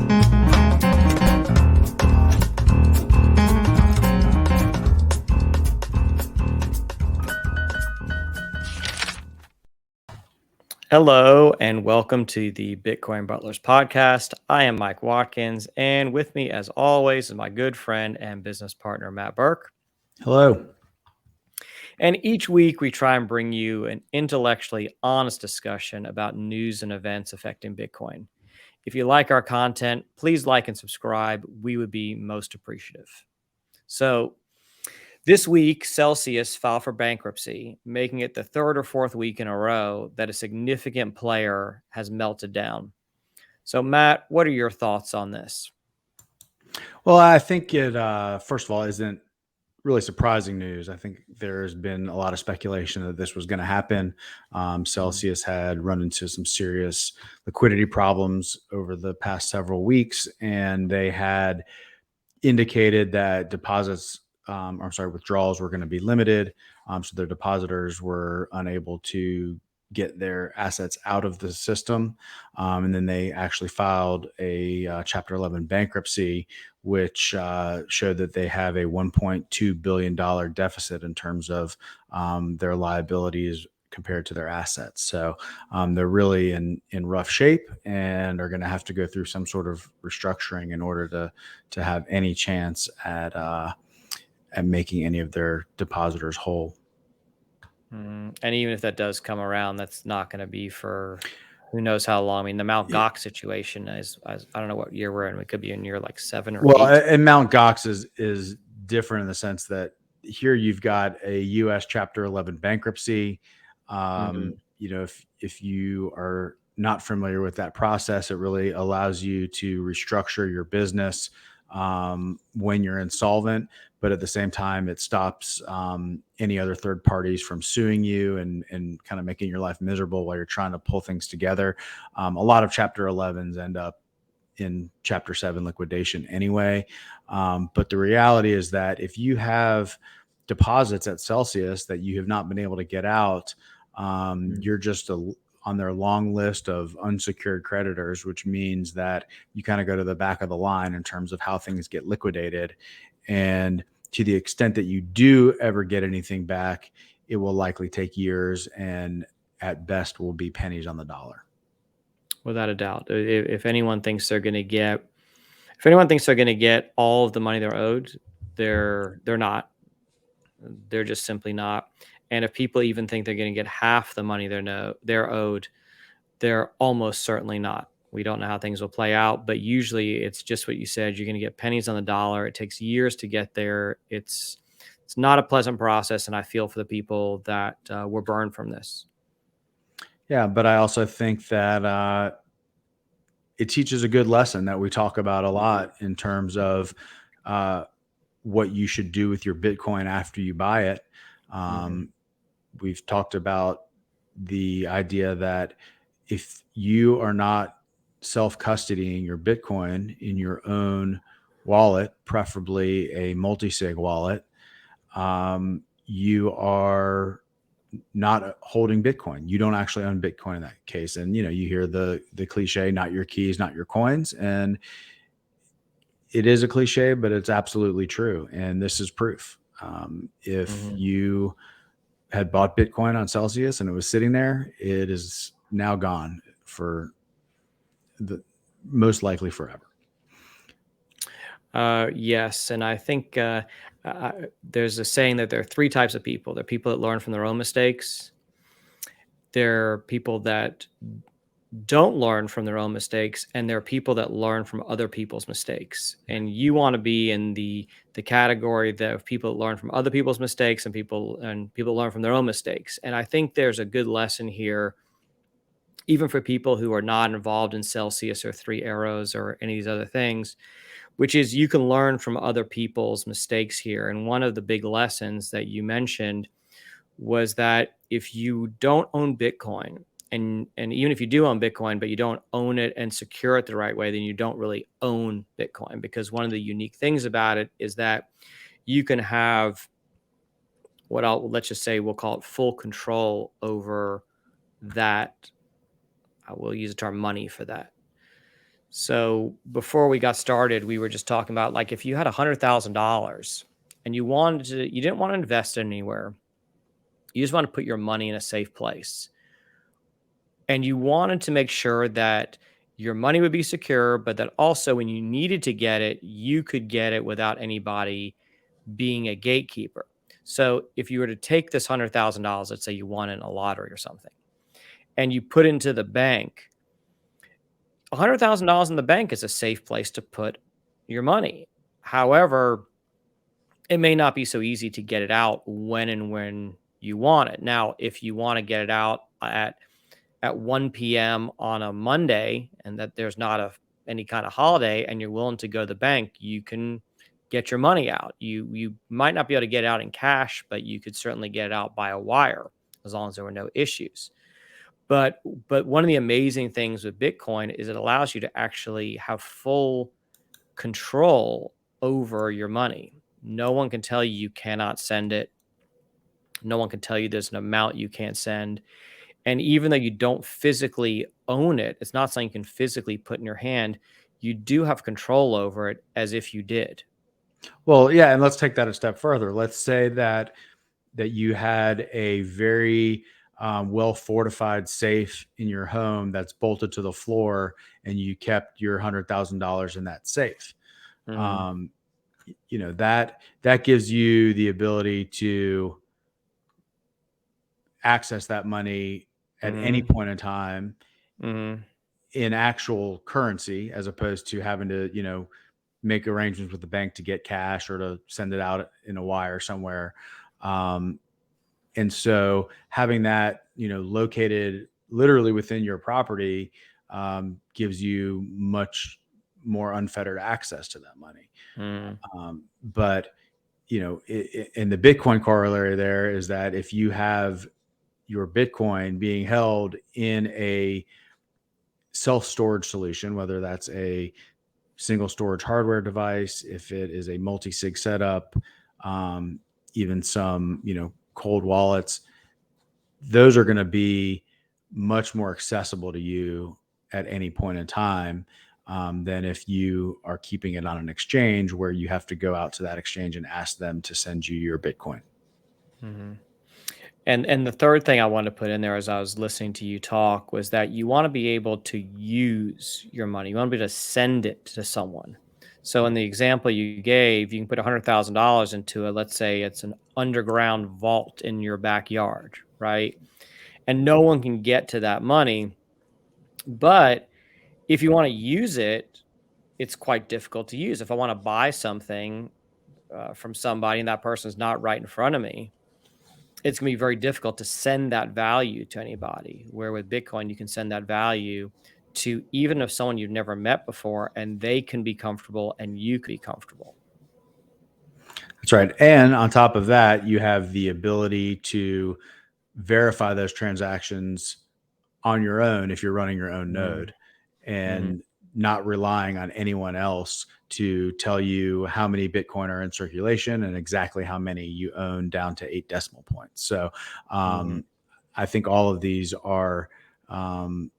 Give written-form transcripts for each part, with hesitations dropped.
Hello and welcome to the Bitcoin Butlers podcast. I am Mike Watkins, and with me, as always, is my good friend and business partner, Matt Burke. Hello. And each week we try and bring you an intellectually honest discussion about news and events affecting Bitcoin. If you like our content, please like and subscribe. We would be most appreciative. So, this week, Celsius filed for bankruptcy, making it the third or fourth week in a row that a significant player has melted down. So, Matt, what are your thoughts on this? Well, I think it, first of all, isn't really surprising news. I think there's been a lot of speculation that this was going to happen. Celsius had run into some serious liquidity problems over the past several weeks, and they had indicated that withdrawals were going to be limited. So their depositors were unable to get their assets out of the system. And then they actually filed a Chapter 11 bankruptcy, which showed that they have a $1.2 billion deficit in terms of their liabilities compared to their assets. So they're really in rough shape and are going to have to go through some sort of restructuring in order to have any chance at making any of their depositors whole. And even if that does come around, that's not going to be for who knows how long. I mean, the Mt. Gox situation is, I don't know what year we're in. It could be in year like 7 or 8. Well, and Mt. Gox is different in the sense that here you've got a U.S. Chapter 11 bankruptcy. You know, if you are not familiar with that process, it really allows you to restructure your business when you're insolvent, but at the same time, it stops any other third parties from suing you and kind of making your life miserable while you're trying to pull things together. A lot of Chapter 11s end up in Chapter 7 liquidation anyway. But the reality is that if you have deposits at Celsius that you have not been able to get out, you're just on their long list of unsecured creditors, which means that you kind of go to the back of the line in terms of how things get liquidated. And to the extent that you do ever get anything back, it will likely take years and at best will be pennies on the dollar. Without a doubt. If anyone thinks they're going to get all of the money they're owed, they're not. They're just simply not. And if people even think they're going to get half the money they're owed, they're almost certainly not. We don't know how things will play out, but usually it's just what you said. You're going to get pennies on the dollar. It takes years to get there. It's not a pleasant process, and I feel for the people that were burned from this. Yeah, but I also think that it teaches a good lesson that we talk about a lot in terms of what you should do with your Bitcoin after you buy it. We've talked about the idea that if you are not self-custodying your Bitcoin in your own wallet, preferably a multi-sig wallet, you are not holding Bitcoin. You don't actually own Bitcoin in that case. And, you know, you hear the cliche, not your keys, not your coins. And it is a cliche, but it's absolutely true. And this is proof. If you had bought Bitcoin on Celsius and it was sitting there, it is now gone for the most likely forever. Yes. And I think there's a saying that there are 3 types of people. There are people that learn from their own mistakes. There are people that don't learn from their own mistakes, and there are people that learn from other people's mistakes. And you want to be in the category that of people that learn from other people's mistakes and people learn from their own mistakes. And I think there's a good lesson here, even for people who are not involved in Celsius or 3 Arrows or any of these other things, which is you can learn from other people's mistakes here. And one of the big lessons that you mentioned was that if you don't own Bitcoin, and even if you do own Bitcoin, but you don't own it and secure it the right way, then you don't really own Bitcoin. Because one of the unique things about it is that you can have let's just say we'll call it full control over that. I will use the term money for that. So before we got started, we were just talking about, like, if you had $100,000 and you didn't want to invest it anywhere, you just want to put your money in a safe place, and you wanted to make sure that your money would be secure, but that also when you needed to get it, you could get it without anybody being a gatekeeper. So if you were to take this $100,000, let's say you won in a lottery or something, and you put into the bank, $100,000 in the bank is a safe place to put your money. However, it may not be so easy to get it out when you want it. Now, if you want to get it out at 1 p.m. on a Monday, and that there's not any kind of holiday, and you're willing to go to the bank, you can get your money out. You might not be able to get it out in cash, but you could certainly get it out by a wire as long as there were no issues. But one of the amazing things with Bitcoin is it allows you to actually have full control over your money. No one can tell you you cannot send it. No one can tell you there's an amount you can't send. And even though you don't physically own it, it's not something you can physically put in your hand, you do have control over it as if you did. Well, yeah, and let's take that a step further. Let's say that you had a very well fortified safe in your home that's bolted to the floor, and you kept your $100,000 in that safe. Mhm. Um, that gives you the ability to access that money at any Mhm. point in time Mhm. in actual currency, as opposed to having to, make arrangements with the bank to get cash or to send it out in a wire somewhere. Um, and so having that, located literally within your property, gives you much more unfettered access to that money. Mhm. But in the Bitcoin corollary there is that if you have your Bitcoin being held in a self-storage solution, whether that's a single storage hardware device, if it is a multi-sig setup, um, even some, cold wallets, those are going to be much more accessible to you at any point in time, than if you are keeping it on an exchange where you have to go out to that exchange and ask them to send you your Bitcoin. Mhm. And the third thing I wanted to put in there as I was listening to you talk was that you want to be able to use your money. You want to be able to send it to someone. So in the example you gave, you can put $100,000 into it. Let's say it's an underground vault in your backyard, right? And no one can get to that money. But if you want to use it, it's quite difficult to use. If I want to buy something from somebody and that person's not right in front of me, it's gonna be very difficult to send that value to anybody. Where with Bitcoin, you can send that value to even if someone you've never met before, and they can be comfortable and you can be comfortable. That's right. And on top of that, you have the ability to verify those transactions on your own if you're running your own Mhm, node, mhm, and not relying on anyone else to tell you how many Bitcoin are in circulation and exactly how many you own down to 8 decimal points. So mhm, I think all of these are um,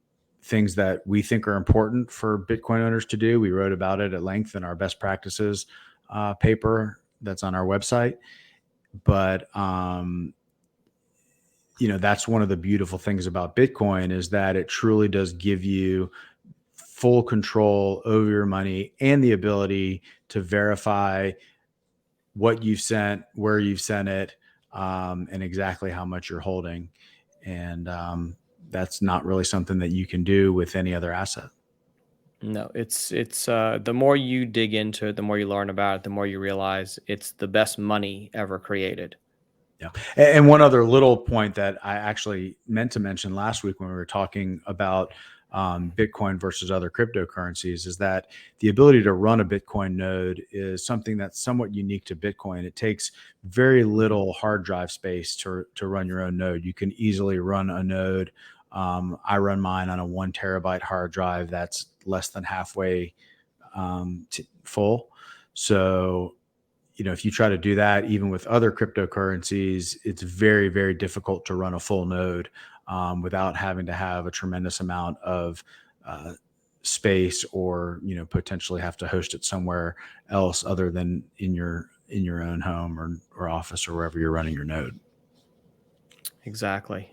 things that we think are important for Bitcoin owners to do. We wrote about it at length in our best practices paper that's on our website. But that's one of the beautiful things about Bitcoin is that it truly does give you full control over your money and the ability to verify what you've sent, where you've sent it, and exactly how much you're holding. And that's not really something that you can do with any other asset. No, it's the more you dig into it, the more you learn about it, the more you realize it's the best money ever created. Yeah. And one other little point that I actually meant to mention last week when we were talking about Bitcoin versus other cryptocurrencies is that the ability to run a Bitcoin node is something that's somewhat unique to Bitcoin. It takes very Mhm, little hard drive space to run your own node. You can easily run a node. I run mine on a 1 terabyte hard drive that's less than halfway full. So if you try to do that, even with other cryptocurrencies, it's very, very difficult to run a full node without having to have a tremendous amount of uh, space, or potentially have to host it somewhere else other than in your own home or office or wherever you're running your node. Exactly.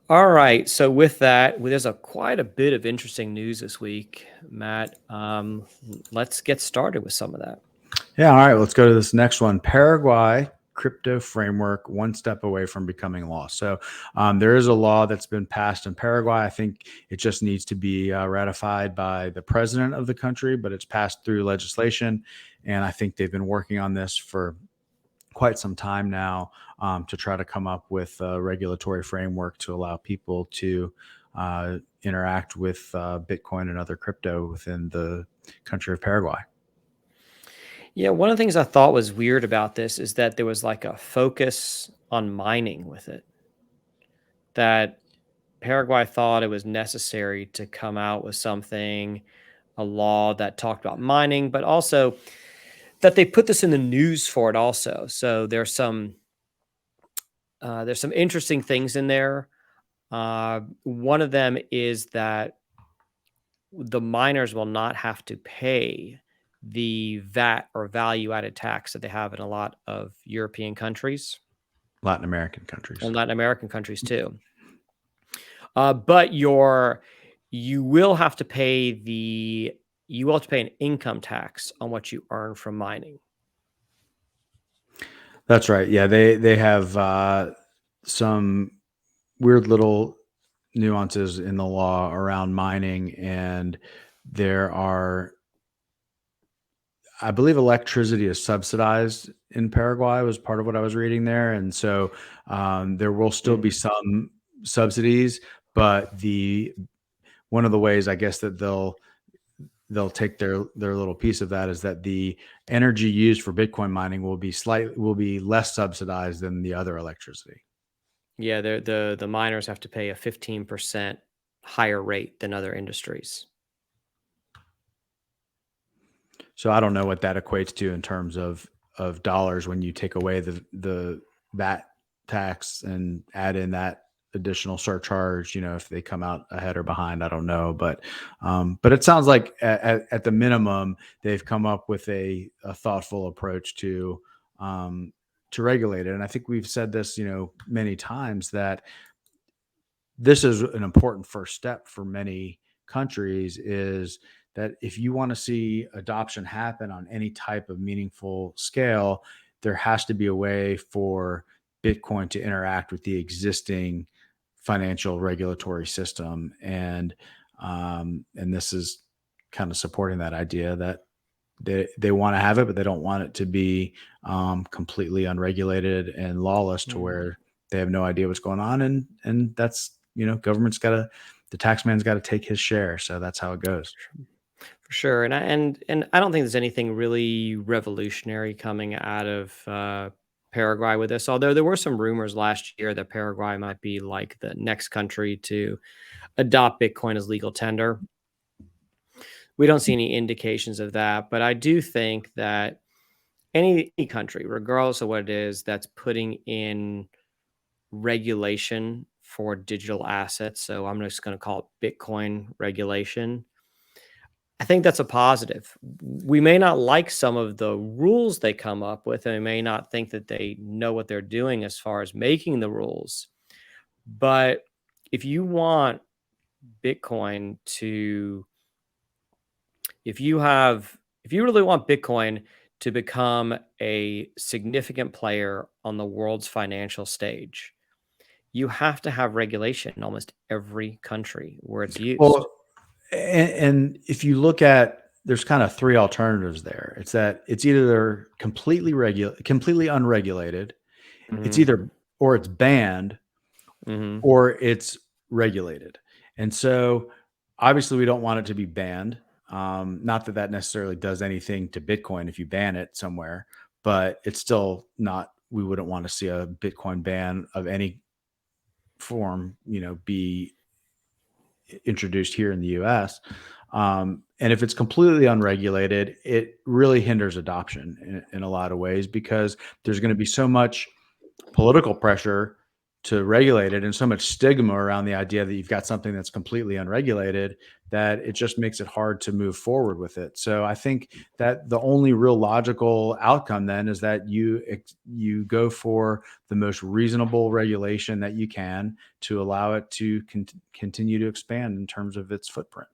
All right. So with that, there's quite a bit of interesting news this week, Matt. Let's get started with some of that. Yeah. All right. Let's go to this next one. Paraguay crypto framework one step away from becoming law. So there is a law that's been passed in Paraguay. I think it just needs to be ratified by the president of the country, but it's passed through legislation. And I think they've been working on this for quite some time now, to try to come up with a regulatory framework to allow people to interact with Bitcoin and other crypto within the country of Paraguay. Yeah, one of the things I thought was weird about this is that there was like a focus on mining with it. That Paraguay thought it was necessary to come out with something, a law that talked about mining, but also that they put this in the news for it also. So there's some interesting things in there. One of them is that the miners will not have to pay the VAT or value added tax that they have in a lot of European countries Latin American countries. and Latin American countries too. But you will have to pay an income tax on what you earn from mining. That's right. Yeah, they have some weird little nuances in the law around mining, and there are, I believe, electricity is subsidized in Paraguay, was part of what I was reading there. And so there will still be some subsidies, but one of the ways, I guess, that they'll take their little piece of that is that the energy used for Bitcoin mining will be less subsidized than the other electricity. Yeah, the miners have to pay a 15% higher rate than other industries. So I don't know what that equates to in terms of dollars when you take away the VAT tax and add in that additional surcharge. If they come out ahead or behind, I don't know, but it sounds like at the minimum they've come up with a thoughtful approach to regulate it. And I think we've said this, many times, that this is an important first step for many countries, is that if you want to see adoption happen on any type of meaningful scale, there has to be a way for Bitcoin to interact with the existing financial regulatory system. And this is kind of supporting that idea that they want to have it, but they don't want it to be completely unregulated and lawless to where they have no idea what's going on. And that's, the tax man's got to take his share. So that's how it goes. For sure. And I don't think there's anything really revolutionary coming out of Paraguay with this, although there were some rumors last year that Paraguay might be like the next country to adopt Bitcoin as legal tender. We don't see any indications of that, but I do think that any country, regardless of what it is, that's putting in regulation for digital assets, so I'm just going to call it Bitcoin regulation, I think that's a positive. We may not like some of the rules they come up with, and we may not think that they know what they're doing as far as making the rules. But if you want Bitcoin to, if you really want Bitcoin to become a significant player on the world's financial stage, you have to have regulation in almost every country where it's used. Well, and if you look at, there's kind of three alternatives there. It's that it's either completely unregulated, it's either, or it's banned, or it's regulated. And so obviously we don't want it to be banned. Not that that necessarily does anything to Bitcoin if you ban it somewhere, but it's still not, we wouldn't want to see a Bitcoin ban of any form, be introduced here in the US. And if it's completely unregulated, it really hinders adoption in a lot of ways, because there's going to be so much political pressure regulate it, and so much stigma around the idea that you've got something that's completely unregulated, that it just makes it hard to move forward with it. So I think that the only real logical outcome then is that you go for the most reasonable regulation that you can to allow it to continue to expand in terms of its footprint.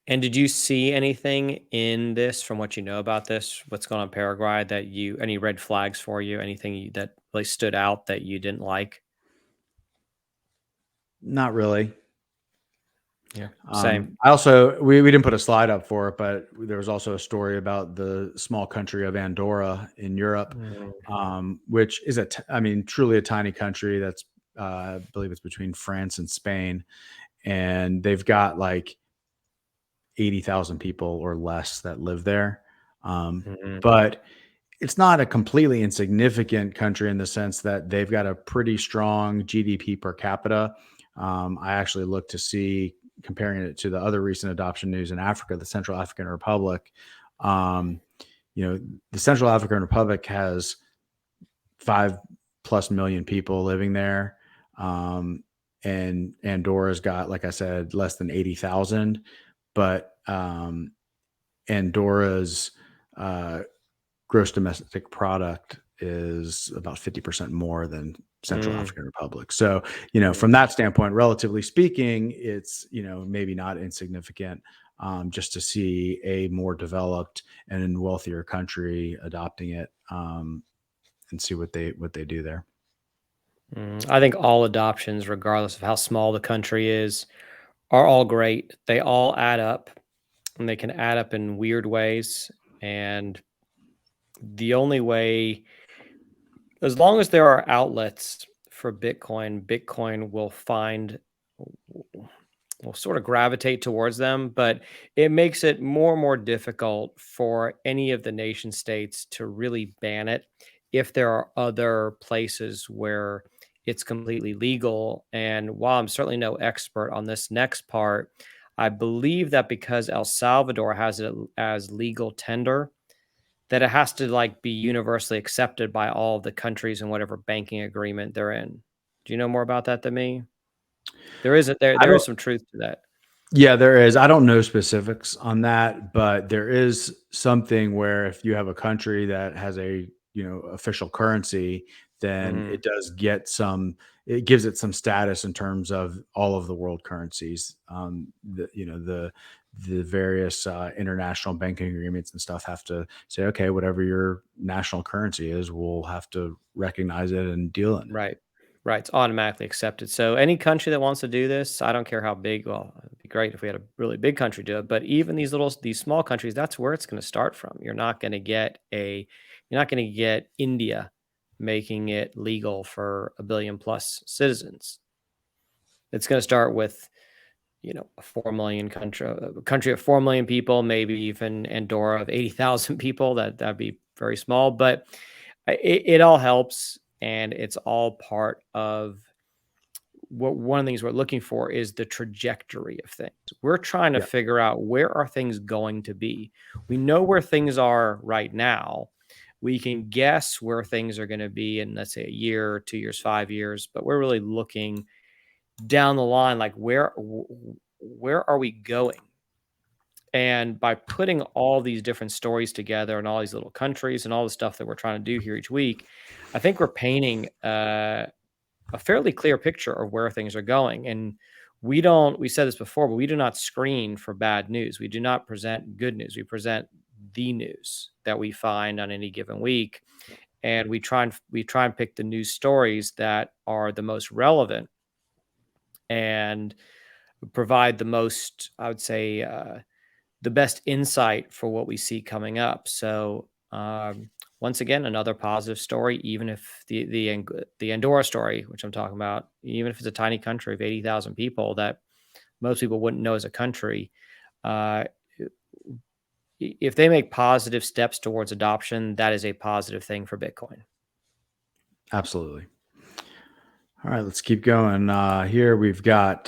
And did you see anything in this from what you know about this, what's going on in Paraguay that any red flags for you, anything that really stood out that you didn't like? Not really. Yeah, same. I also we didn't put a slide up for it, but there was also a story about the small country of Andorra in Europe, Mm, which is I mean, truly a tiny country that's I believe it's between France and Spain, and they've got like 80,000 people or less that live there. mhm, But it's not a completely insignificant country in the sense that they've got a pretty strong GDP per capita. I actually looked to see, comparing it to the other recent adoption news in Africa, the Central African Republic. Um, the Central African Republic has 5+ million people living there. Um, and Andorra's got, like I said, less than 80,000. But Andorra's uh, gross domestic product is about 50% more than Central mm, African Republic. So, mm. from that standpoint, relatively speaking, it's, maybe not insignificant, just to see a more developed and wealthier country adopting it, and see what they do there. I think all adoptions, regardless of how small the country is, are all great. They all add up, and they can add up in weird ways. And the only way, as long as there are outlets for Bitcoin, Bitcoin will sort of gravitate towards them, but it makes it more and more difficult for any of the nation states to really ban it if there are other places where it's completely legal. And while I'm certainly no expert on this next part, I believe that because El Salvador has it as legal tender, that it has to like be universally accepted by all of the countries in whatever banking agreement they're in. Do you know more about that than me? I There is don't some truth to that. Yeah, there is. I don't know specifics on that, but there is something where if you have a country that has a, official currency, then Mhm. it gives it some status in terms of all of the world currencies. The various international banking agreements and stuff have to say, okay, whatever your national currency is, we'll have to recognize it and deal in it. Right. Right, it's automatically accepted. So any country that wants to do this, I don't care how big, well, it'd be great if we had a really big country do it, but even these small countries, that's where it's gonna start from. You're not gonna get India making it legal for a billion plus citizens. It's gonna start with, a 4 million country, a country of 4 million people, maybe even Andorra of 80,000 people. That'd be very small, but it all helps, and it's all part of what one of the things we're looking for is the trajectory of things. We're trying to Yeah. figure out where are things going to be. We know where things are right now. We can guess where things are going to be in, let's say, a year, 2 years, 5 years, but we're really looking down the line, like where are we going? And by putting all these different stories together and all these little countries and all the stuff that we're trying to do here each week, I think we're painting a fairly clear picture of where things are going. And we said this before, but we do not screen for bad news. We do not present good news. We present the news that we find on any given week. And we try and pick the news stories that are the most relevant and provide the most, I would say, the best insight for what we see coming up. So once again, another positive story. Even if the Andorra story, which I'm talking about, even if it's a tiny country of 80,000 people that most people wouldn't know as a country, uh, if they make positive steps towards adoption, that is a positive thing for Bitcoin. Absolutely. All right, let's keep going. Here we've got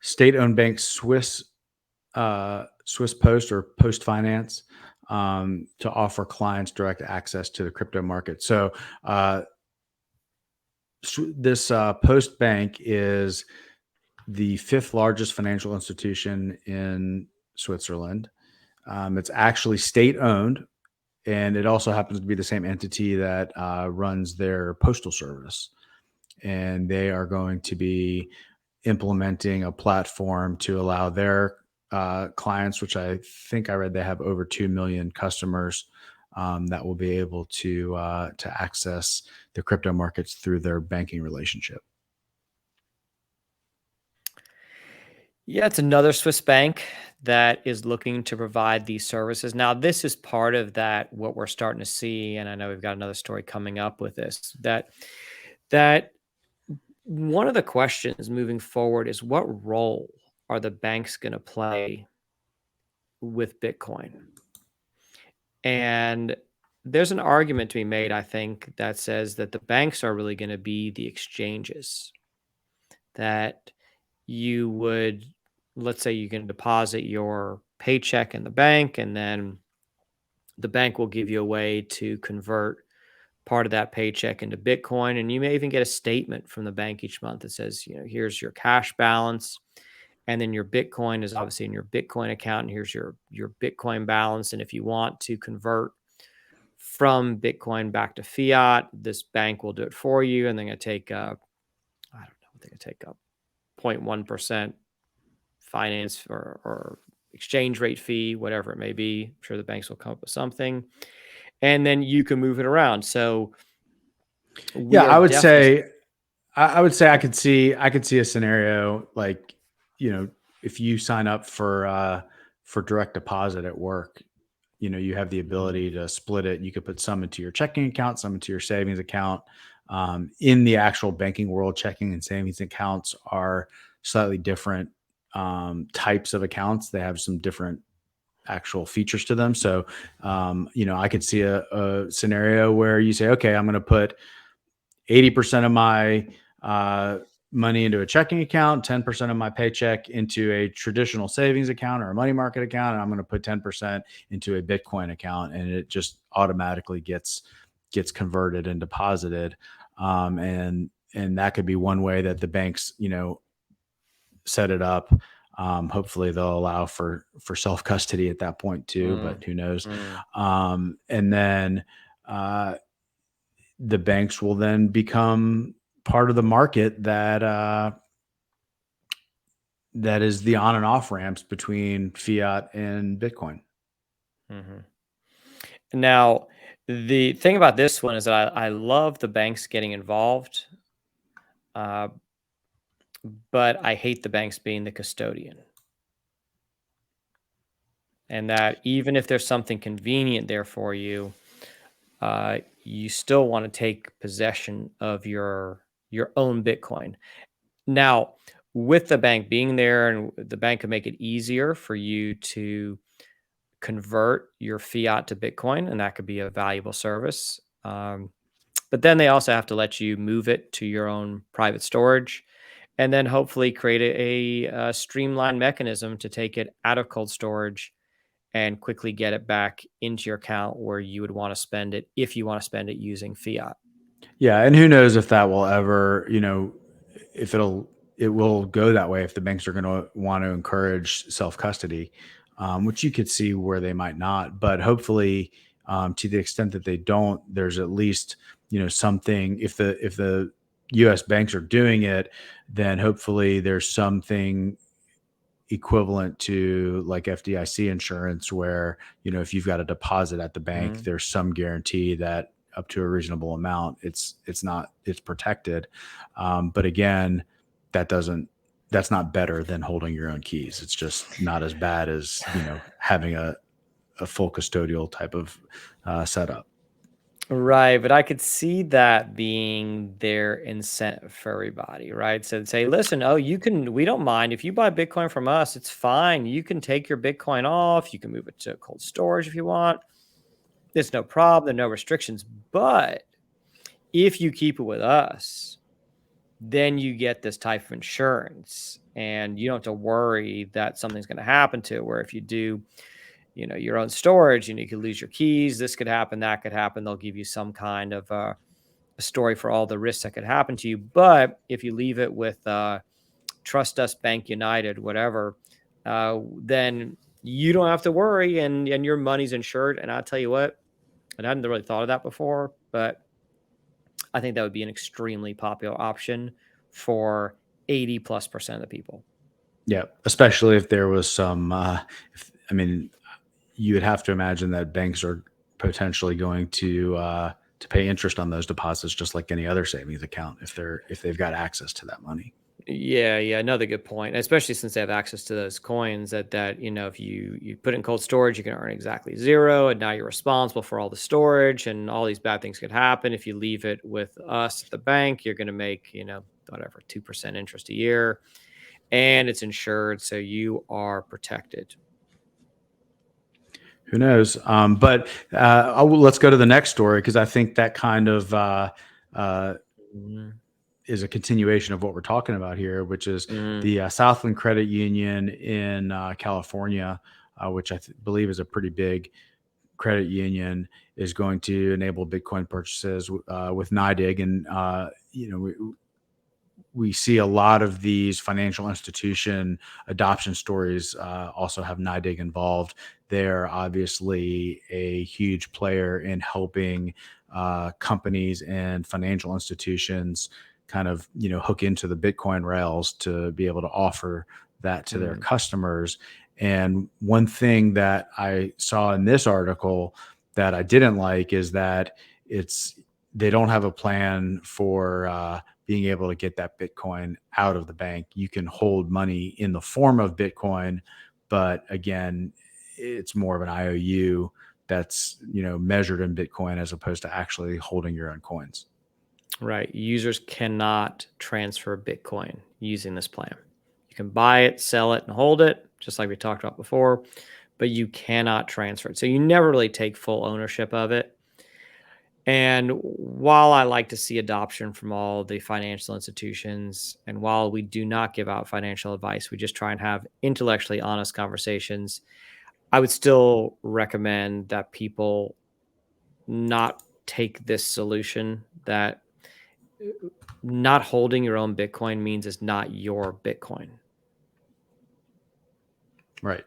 state-owned bank Swiss Post or Post Finance, to offer clients direct access to the crypto market. So this Post Bank is the 5th largest financial institution in Switzerland. It's actually state owned, and it also happens to be the same entity that runs their postal service. And they are going to be implementing a platform to allow their clients, which I think I read they have over 2 million customers, that will be able to access the crypto markets through their banking relationship. Yeah, it's another Swiss bank that is looking to provide these services. Now, this is part of that, what we're starting to see, and I know we've got another story coming up with this, that one of the questions moving forward is what role are the banks going to play with Bitcoin? And there's an argument to be made, I think, that says that the banks are really going to be the exchanges, that you would, let's say you can deposit your paycheck in the bank, and then the bank will give you a way to convert part of that paycheck into Bitcoin. And you may even get a statement from the bank each month that says, here's your cash balance. And then your Bitcoin is obviously in your Bitcoin account. And here's your Bitcoin balance. And if you want to convert from Bitcoin back to fiat, this bank will do it for you. And they're going to take, I don't know, they're going to take up 0.1% finance or exchange rate fee, whatever it may be. I'm sure the banks will come up with something. And then you can move it around. So Yeah, I definitely. I would say I could see a scenario like, if you sign up for direct deposit at work, you have the ability to split it. You could put some into your checking account, some into your savings account. In the actual banking world, checking and savings accounts are slightly different types of accounts. They have some different actual features to them. So, I could see a scenario where you say, okay, I'm going to put 80% of my money into a checking account, 10% of my paycheck into a traditional savings account or a money market account, and I'm going to put 10% into a Bitcoin account, and it just automatically gets converted and deposited. And that could be one way that the banks, set it up. Hopefully they'll allow for self custody at that point too, but who knows? And then the banks will then become part of the market that is the on and off ramps between fiat and Bitcoin. Now, the thing about this one is that I love the banks getting involved, but I hate the banks being the custodian. And that even if there's something convenient there for you, you still want to take possession of your own Bitcoin. Now, with the bank being there, and the bank can make it easier for you to convert your fiat to Bitcoin, and that could be a valuable service. But then they also have to let you move it to your own private storage, and then hopefully create a streamlined mechanism to take it out of cold storage and quickly get it back into your account where you would want to spend it if you want to spend it using fiat. Yeah, and who knows if that will ever, if it will go that way if the banks are going to want to encourage self custody, which you could see where they might not. But hopefully, to the extent that they don't, there's at least something. If the U.S. banks are doing it, then hopefully there's something equivalent to like FDIC insurance, where if you've got a deposit at the bank, there's some guarantee that up to a reasonable amount, it's protected. But again, that's not better than holding your own keys. It's just not as bad as having a full custodial type of setup. Right, but I could see that being their incentive for everybody, right? So say, listen, we don't mind if you buy Bitcoin from us, it's fine. You can take your Bitcoin off, you can move it to cold storage if you want. There's no problem, there are no restrictions. But if you keep it with us, then you get this type of insurance, and you don't have to worry that something's going to happen to it. Where if you do, your own storage, you could lose your keys. This could happen, that could happen. They'll give you some kind of a story for all the risks that could happen to you. But if you leave it with Trust Us, Bank United, whatever, then you don't have to worry, and your money's insured. And I'll tell you what, and I hadn't really thought of that before, but I think that would be an extremely popular option for 80+% of the people. Yeah, especially if there was some. I mean, you would have to imagine that banks are potentially going to pay interest on those deposits, just like any other savings account, if they've got access to that money. Yeah, another good point, especially since they have access to those coins that if you put it in cold storage, you can earn exactly zero, and now you're responsible for all the storage, and all these bad things could happen. If you leave it with us at the bank, you're going to make, whatever, 2% interest a year, and it's insured, so you are protected. Who knows? But let's go to the next story, because I think that kind of Mhm. is a continuation of what we're talking about here, which is Mhm. the Southland Credit Union in California, which believe is a pretty big credit union, is going to enable Bitcoin purchases with NYDIG. And we see a lot of these financial institution adoption stories also have NYDIG involved. They're obviously a huge player in helping companies and financial institutions kind of hook into the Bitcoin rails to be able to offer that to their Mhm. customers. And one thing that I saw in this article that I didn't like is that they don't have a plan for being able to get that Bitcoin out of the bank. You can hold money in the form of Bitcoin, but again, it's more of an IOU that's measured in Bitcoin as opposed to actually holding your own coins. Right. Users cannot transfer Bitcoin using this plan. You can buy it, sell it, and hold it, just like we talked about before, but you cannot transfer it. So you never really take full ownership of it. And while I like to see adoption from all the financial institutions, and while we do not give out financial advice, we just try and have intellectually honest conversations, I would still recommend that people not take this solution that not holding your own Bitcoin means it's not your Bitcoin. Right.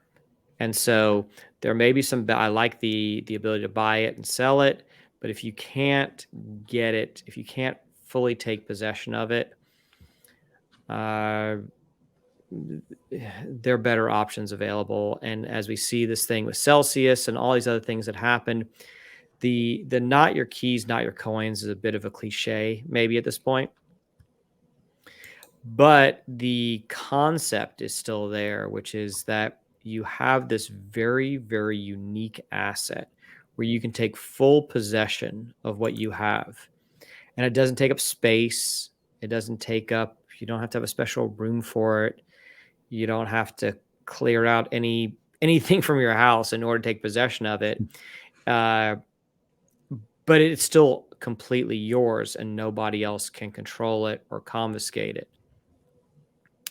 And so there may be I like the ability to buy it and sell it, but if you can't get it, if you can't fully take possession of it, uh, there are better options available. And as we see this thing with Celsius and all these other things that happen, the not your keys, not your coins is a bit of a cliche maybe at this point. But the concept is still there, which is that you have this very, very unique asset where you can take full possession of what you have. And it doesn't take up space. It doesn't take up, you don't have to have a special room for it. You don't have to clear out anything from your house in order to take possession of it. Uh, but it's still completely yours and nobody else can control it or confiscate it.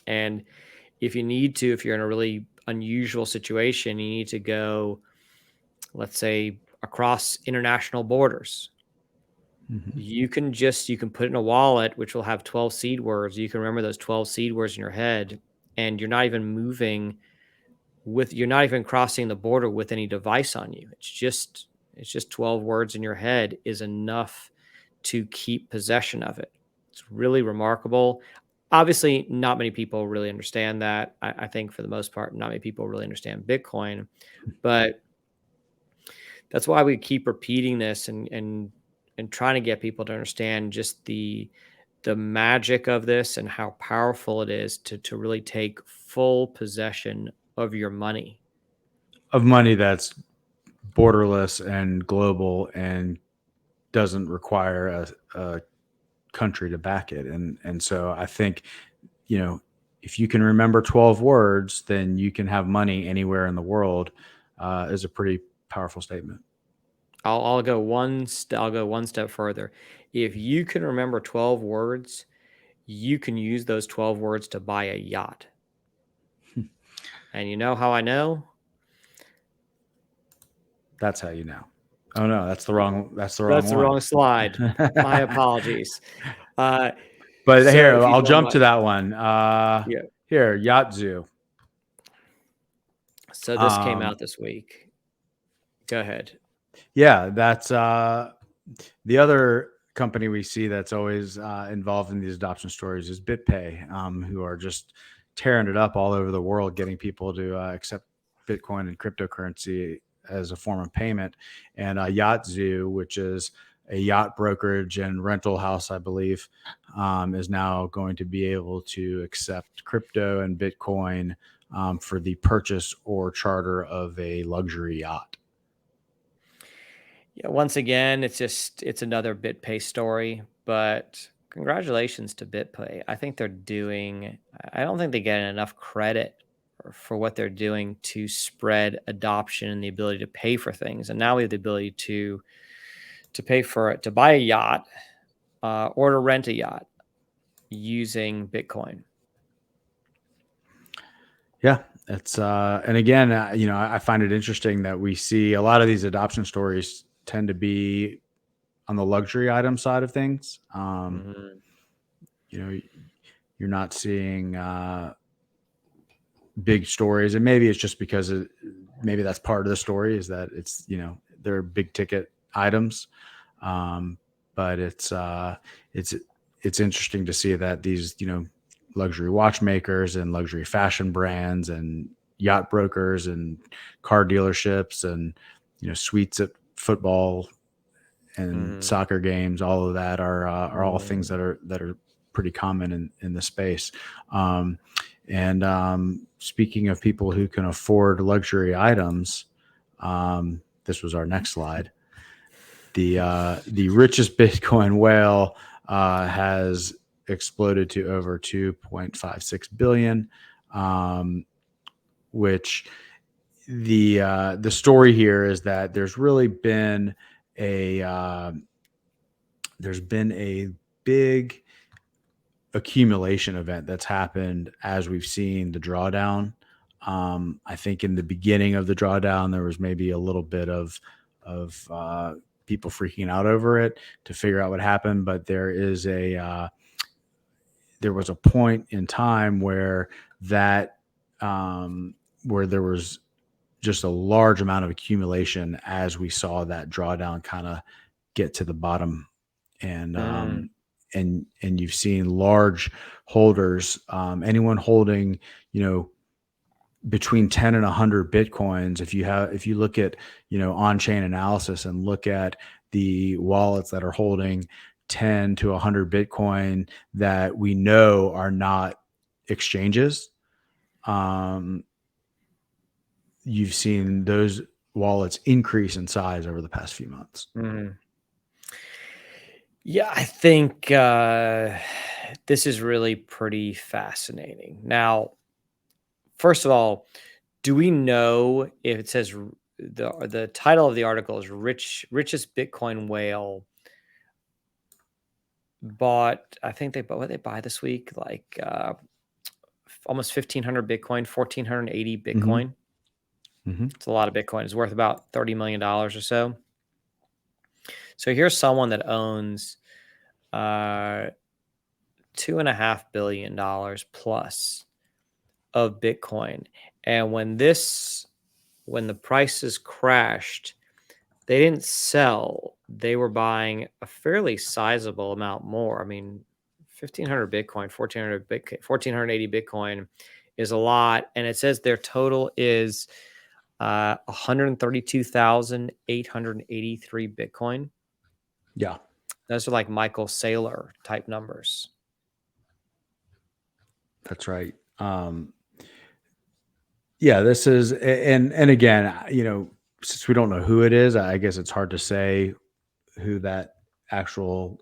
And if you need to, if you're in a really unusual situation, you need to go, let's say, across international borders. Mm-hmm. You can put it in a wallet, which will have 12 seed words. You can remember those 12 seed words in your head, and you're not even you're not even crossing the border with any device on you. It's just 12 words in your head is enough to keep possession of it. It's really remarkable. Obviously, not many people really understand that. I think for the most part, not many people really understand Bitcoin, but that's why we keep repeating this and trying to get people to understand just the magic of this and how powerful it is to really take full possession of your money. Of money that's borderless and global and doesn't require a country to back it. And so I think, if you can remember 12 words, then you can have money anywhere in the world, is a pretty powerful statement. I'll go one step further. If you can remember 12 words, you can use those 12 words to buy a yacht. And you know how I know? That's how you know. Oh no, that's the wrong That's the one. wrong slide. My apologies. But So here, if you I'll don't jump to mind, that one. yeah. Here, YACHTZOO. So this came Um, out this week. Go ahead. yeah, that's the other company we see that's always involved in these adoption stories is BitPay, who are just tearing it up all over the world, getting people to accept Bitcoin and cryptocurrency as a form of payment. And YACHTZOO, which is a yacht brokerage and rental house, I believe, is now going to be able to accept crypto and Bitcoin for the purchase or charter of a luxury yacht. Yeah, once again, it's another BitPay story, but congratulations to BitPay. I think they're doing I don't think they get enough credit for what they're doing to spread adoption and the ability to pay for things. And now we have the ability to pay for it, to buy a yacht, or to rent a yacht using Bitcoin. Yeah, it's and again, I find it interesting that we see a lot of these adoption stories tend to be on the luxury item side of things. Mhm. You know, you're not seeing big stories, and maybe it's just because maybe that's part of the story is that it's they're big ticket items, but it's it's interesting to see that these luxury watchmakers and luxury fashion brands and yacht brokers and car dealerships and suites at football and Mhm. soccer games, all of that are all things Mhm. that are pretty common in the space. And speaking of people who can afford luxury items, this was our next slide. The richest Bitcoin whale has exploded to over 2.56 billion, which the story here is that there's been a big accumulation event that's happened as we've seen the drawdown. I think in the beginning of the drawdown, there was maybe a little bit of people freaking out over it to figure out what happened. But there was a point in time where that where there was just a large amount of accumulation as we saw that drawdown kind of get to the bottom, and Mm. and you've seen large holders, anyone holding between 10 and 100 bitcoins. If you look at on-chain analysis and look at the wallets that are holding 10 to 100 bitcoin that we know are not exchanges, um, you've seen those wallets increase in size over the past few months. Mhm. Yeah, I think this is really pretty fascinating. Now, first of all, do we know if it says the title of the article is richest Bitcoin whale bought? I think they bought what they buy this week, like almost 1,500 Bitcoin, 1,480 Mm-hmm. Bitcoin. Mm-hmm. It's a lot of Bitcoin. It's worth about $30 million or so. So here's someone that owns uh, $2.5 billion plus of Bitcoin. And when the prices crashed, they didn't sell. They were buying a fairly sizable amount more. I mean, 1,500 Bitcoin, 1,400 Bitcoin, 1,480 Bitcoin is a lot. And it says their total is 132,883 Bitcoin. Yeah, Those are like Michael Saylor type numbers. that's right. Yeah, this is, and again, since we don't know who it is, I guess it's hard to say who that actual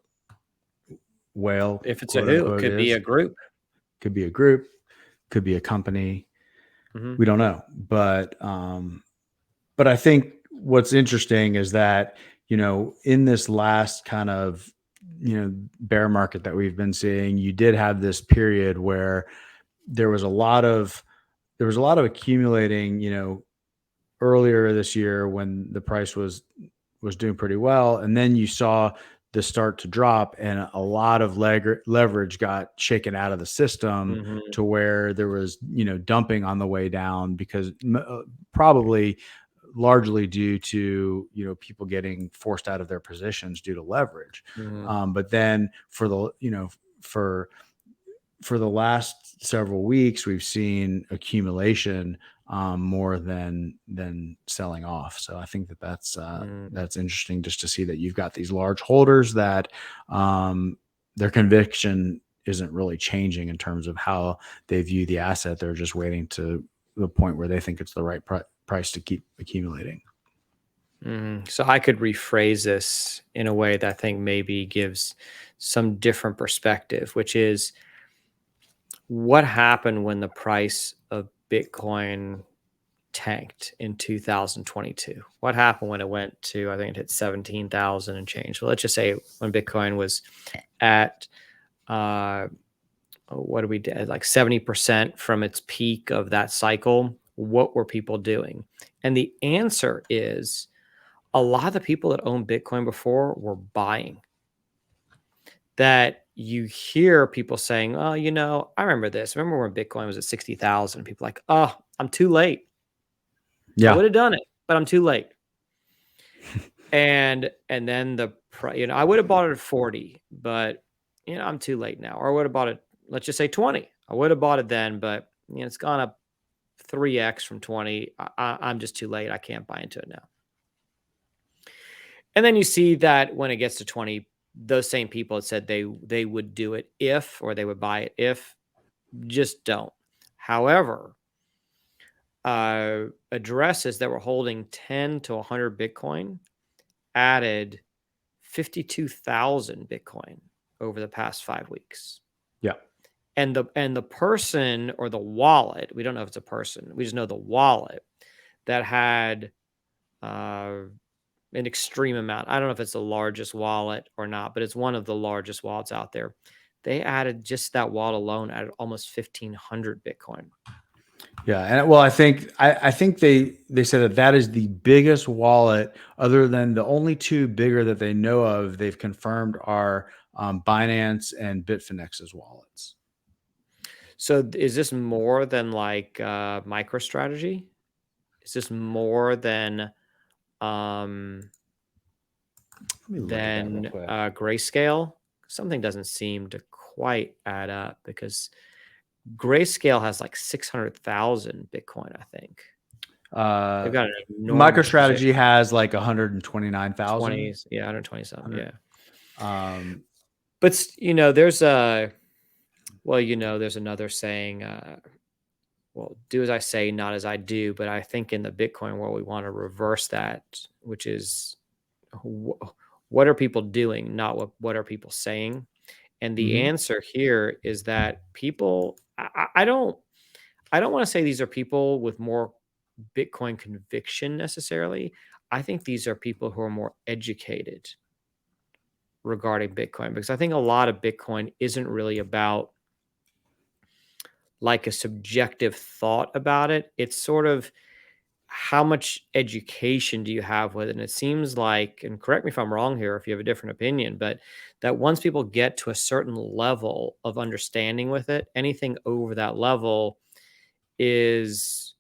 whale, If it's a quote who, it unquote, could be is. a group. Could be a group, could be a company. Hmm. We don't know, but I think what's interesting is that in this last kind of bear market that we've been seeing, you did have this period where there was a lot of accumulating, earlier this year when the price was was doing pretty well, and then you saw the start to drop, and a lot of leverage got shaken out of the system Mhm. to where there was, dumping on the way down because probably largely due to, people getting forced out of their positions due to leverage. Mhm. But then for for the last several weeks, we've seen accumulation more than selling off. So I think Mhm. that's interesting, just to see that you've got these large holders that their conviction isn't really changing in terms of how they view the asset. They're just waiting to the point where they think it's the right price to keep accumulating. So I could rephrase this in a way that I think maybe gives some different perspective, which is what happened when the price of Bitcoin tanked in 2022? What happened when it went to, I think it hit 17,000 and change? Well, let's just say when Bitcoin was at, what do we do? Like 70% from its peak of that cycle. What were people doing? And the answer is a lot of the people that owned Bitcoin before were buying. That you hear people saying, "Oh, I remember this. Remember when Bitcoin was at 60,000?" People like, "Oh, I'm too late. I Yeah. would have done it, but I'm too late." And then I would have bought it at 40, but I'm too late now. Or I would have bought it, let's just say 20. I would have bought it then, but it's gone up 3x from 20. I'm just too late. I can't buy into it now. And then you see that when it gets to 20, those same people that said they would do it if, or they would buy it if, just don't. However, addresses that were holding 10 to 100 Bitcoin added 52,000 Bitcoin over the past 5 weeks. Yeah. And the person or the wallet, we don't know if it's a person, we just know the wallet that had an extreme amount. I don't know if it's the largest wallet or not, but it's one of the largest wallets out there. They added, just that wallet alone added almost 1,500 Bitcoin. Yeah, and well, I think they said that is the biggest wallet, other than the only two bigger that they know of. They've confirmed are Binance and Bitfinex's wallets. So is this more than like MicroStrategy? Is this more than um, Let me look at that real quick. Grayscale? Something doesn't seem to quite add up, because Grayscale has like 600,000 Bitcoin, I think. They've Uh, got an enormous position. MicroStrategy has like 129,000. 20s, yeah, 120 something, yeah. Um, But there's there's another saying, well, do as I say, not as I do. But I think in the Bitcoin world, we want to reverse that, which is what are people doing, not what are people saying. And the mhm. answer here is that people, I don't want to say these are people with more Bitcoin conviction necessarily. I think these are people who are more educated regarding Bitcoin, because I think a lot of Bitcoin isn't really about like a subjective thought about it. It's sort of, how much education do you have with it? And it seems like, and correct me if I'm wrong here if you have a different opinion, but that once people get to a certain level of understanding with it, anything over that level is,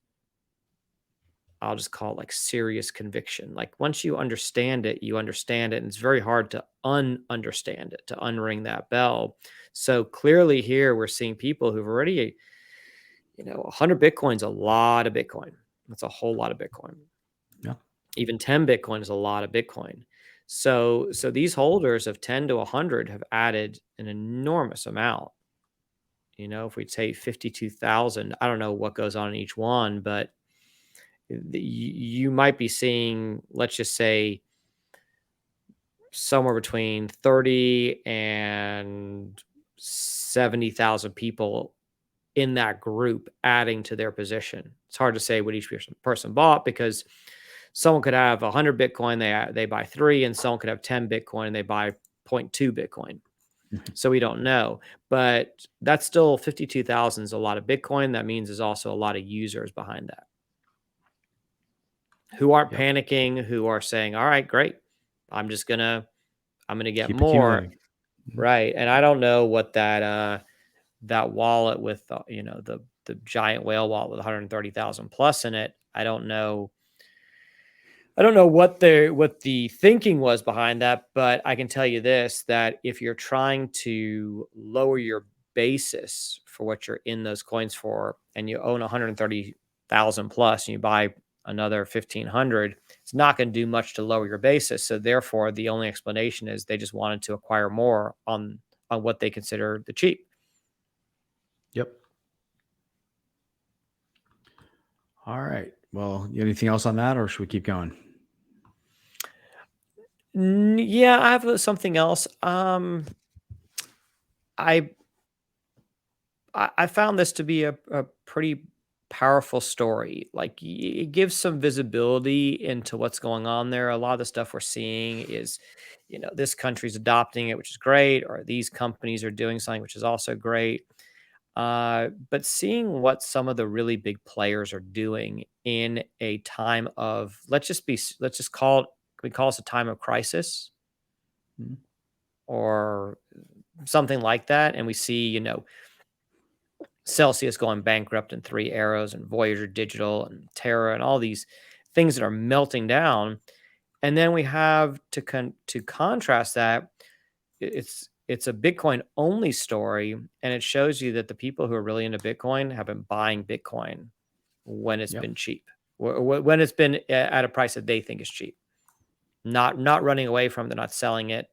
I'll just call it like serious conviction. Like once you understand it, you understand it. And it's very hard to understand it, to unring that bell. So clearly here we're seeing people who've already, 100 Bitcoin's a lot of Bitcoin. That's a whole lot of Bitcoin. Yeah. Even 10 Bitcoin is a lot of Bitcoin. So these holders of 10 to 100 have added an enormous amount. If we say 52,000, I don't know what goes on in each one, but you might be seeing, let's just say, somewhere between 30 and 70,000 people in that group adding to their position. It's hard to say what each person bought, because someone could have 100 Bitcoin, they buy 3, and someone could have 10 Bitcoin and they buy 0.2 Bitcoin. So we don't know, but that's still 52,000 is a lot of Bitcoin. That means there's also a lot of users behind that who aren't Yep. panicking, who are saying, all right, great. I'm gonna get Keep more. accumulating. Mhm. Right. And I don't know what that wallet with the giant whale wallet with 130,000 plus in it. I don't know what the thinking was behind that, but I can tell you this, that if you're trying to lower your basis for what you're in those coins for, and you own 130,000 plus and you buy another 1,500, it's not going to do much to lower your basis. So therefore, the only explanation is they just wanted to acquire more on what they consider the cheap. Yep. All right. Well, anything else on that, or should we keep going? Yeah, I have something else. I I found this to be a pretty powerful story. Like it gives some visibility into what's going on there. A lot of the stuff we're seeing is, this country's adopting it, which is great, or these companies are doing something, which is also great. But seeing what some of the really big players are doing in a time of, let's just call it, can we call this a time of crisis Mhm. or something like that? And we see, Celsius going bankrupt and Three Arrows and Voyager Digital and Terra and all these things that are melting down. And then we have to contrast that, it's a Bitcoin only story, and it shows you that the people who are really into Bitcoin have been buying Bitcoin when it's Yep. been cheap, when it's been at a price that they think is cheap, not running away from, they're not selling it,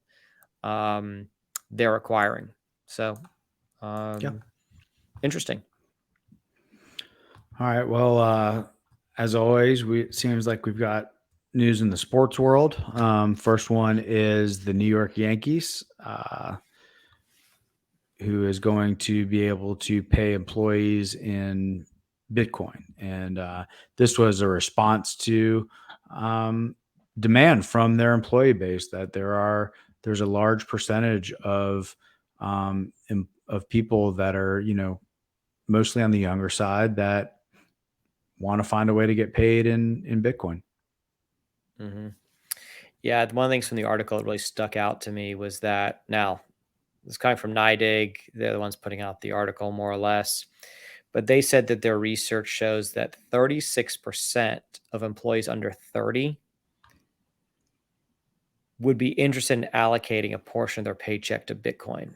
um, they're acquiring. So Yep. interesting. All right. Well, as always, it seems like we've got news in the sports world. First one is the New York Yankees, who is going to be able to pay employees in Bitcoin, and this was a response to um, demand from their employee base that there's a large percentage of people that are mostly on the younger side that want to find a way to get paid in Bitcoin. hmm Yeah, one of the things from the article that really stuck out to me was that, now it's coming from NYDIG, they're the ones putting out the article more or less, but they said that their research shows that 36% of employees under 30 would be interested in allocating a portion of their paycheck to Bitcoin.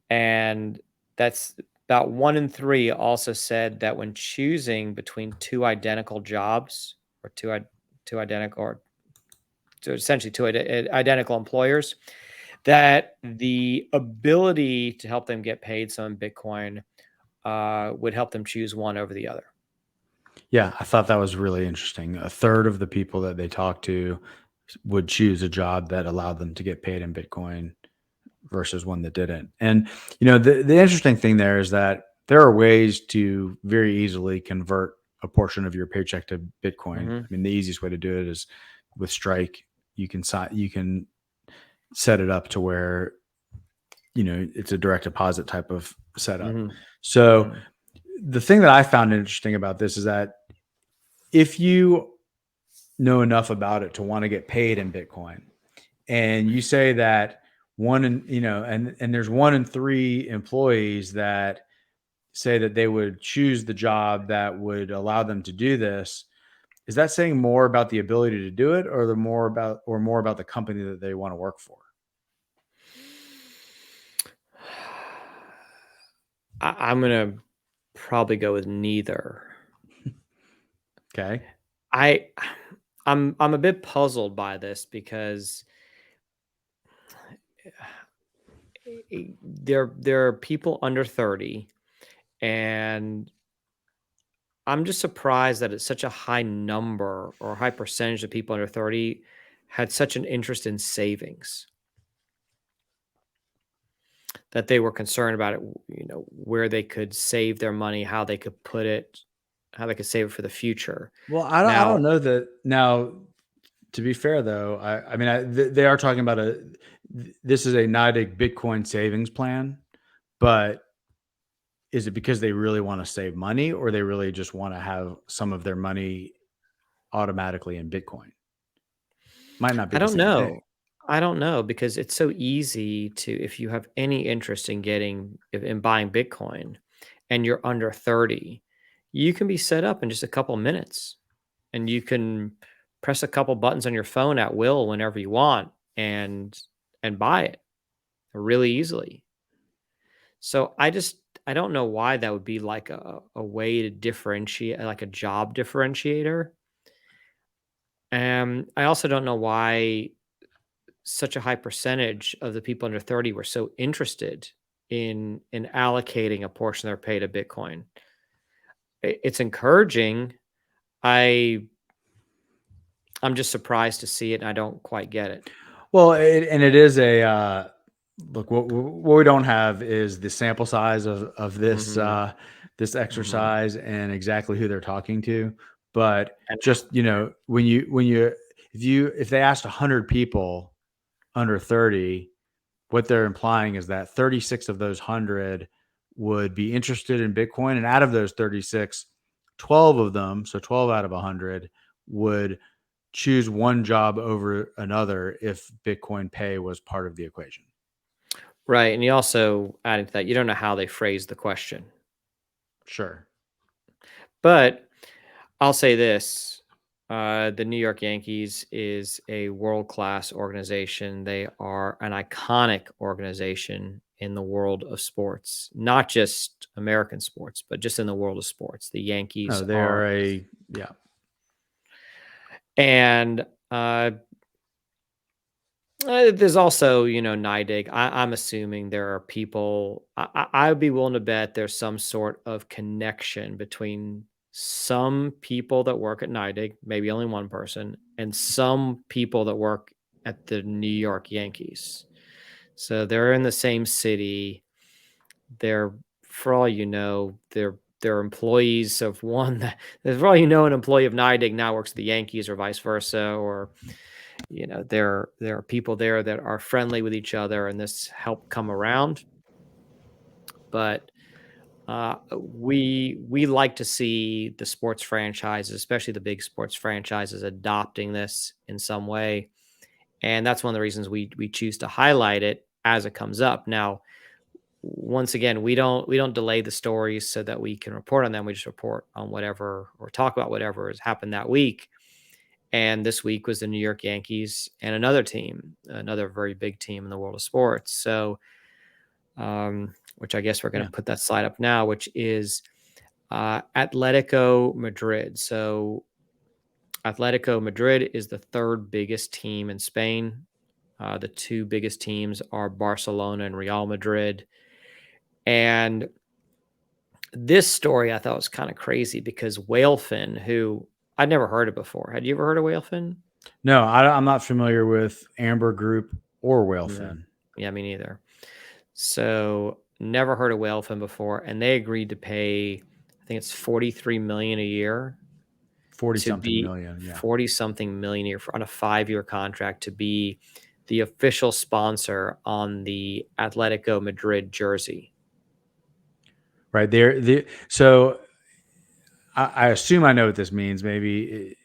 And that's about 1 in 3 also said that when choosing between two identical jobs, or two identical, or essentially two identical employers, that the ability to help them get paid some Bitcoin would help them choose one over the other. Yeah, I thought that was really interesting. A third of the people that they talked to would choose a job that allowed them to get paid in Bitcoin versus one that didn't. And the interesting thing there is that there are ways to very easily convert a portion of your paycheck to Bitcoin. I hmm mean, the easiest way to do it is with Strike. You can set it up to where it's a direct deposit type of setup. hmm So hmm the thing that I found interesting about this is that if you know enough about it to want to get paid in Bitcoin, and you say that and there's 1 in 3 employees that say that they would choose the job that would allow them to do this, is that saying more about the ability to do it, or more about the company that they want to work for? I'm gonna probably go with neither. Okay. I I'm a bit puzzled by this because there are people under 30, and I'm just surprised that it's such a high number or high percentage of people under 30 had such an interest in savings, that they were concerned about it, where they could save their money, how they could put it, how they could save it for the future. Well, I don't Now, know that now. To be fair, though, I mean, they are talking about this is a NYDIG Bitcoin savings plan, but is it because they really want to save money, or they really just want to have some of their money automatically in Bitcoin? Might not be I the don't same thing. know. I don't know because it's so easy to, if you have any interest in buying Bitcoin and you're under 30, you can be set up in just a couple minutes and you can press a couple buttons on your phone at will whenever you want and buy it really easily. So I don't know why that would be like a way to differentiate, like a job differentiator. I also don't know why such a high percentage of the people under 30 were so interested in allocating a portion of their pay to Bitcoin. It's encouraging. I I'm just surprised to see it and I don't quite get it. Well, and it is a look. What we don't have is the sample size of this Mhm. this Mhm. exercise and exactly who they're talking to. But And just if they asked 100 people under 30, what they're implying is that 36 of those 100 would be interested in Bitcoin, and out of those 36, 12 of them, so 12 out of 100, would choose one job over another if Bitcoin Pay was part of the equation. right, and you also added to that, you don't know how they phrase the question. Sure. But I'll say this, the New York Yankees is a world-class organization. They are an iconic organization in the world of sports, not just American sports, but just in the world of sports. The Yankees No, they are, are yeah. and there's also, NYDIG. I'm assuming there are people. I would be willing to bet there's some sort of connection between some people that work at NYDIG, maybe only one person, and some people that work at the New York Yankees. So they're in the same city. They're, for all you know, they're employees of one. For all you know, an employee of NYDIG now works at the Yankees, or vice versa, or there are people there that are friendly with each other and this helped come around. But we like to see the sports franchises, especially the big sports franchises, adopting this in some way, and that's one of the reasons we choose to highlight it as it comes up. Now, once again, we don't delay the stories so that we can report on them. We just report on whatever or talk about whatever has happened that week. And this week was the New York Yankees and another team, another very big team in the world of sports. So, which I guess we're going Yeah. to put that slide up now, which is Atletico Madrid. So, Atletico Madrid is the third biggest team in Spain. The two biggest teams are Barcelona and Real Madrid. And this story I thought was kind of crazy because Whalefin, who I'd never heard of before. Had you ever heard of Whalefin? No, I'm not familiar with Amber Group or Mhm. Whalefin. Yeah, me neither. So never heard of Whalefin before, and they agreed to pay, I think it's 43 million a year 40 to something be million. Yeah. 40 something million a year on a 5-year contract to be the official sponsor on the Atletico Madrid jersey. Right there. So I assume I know what this means. Maybe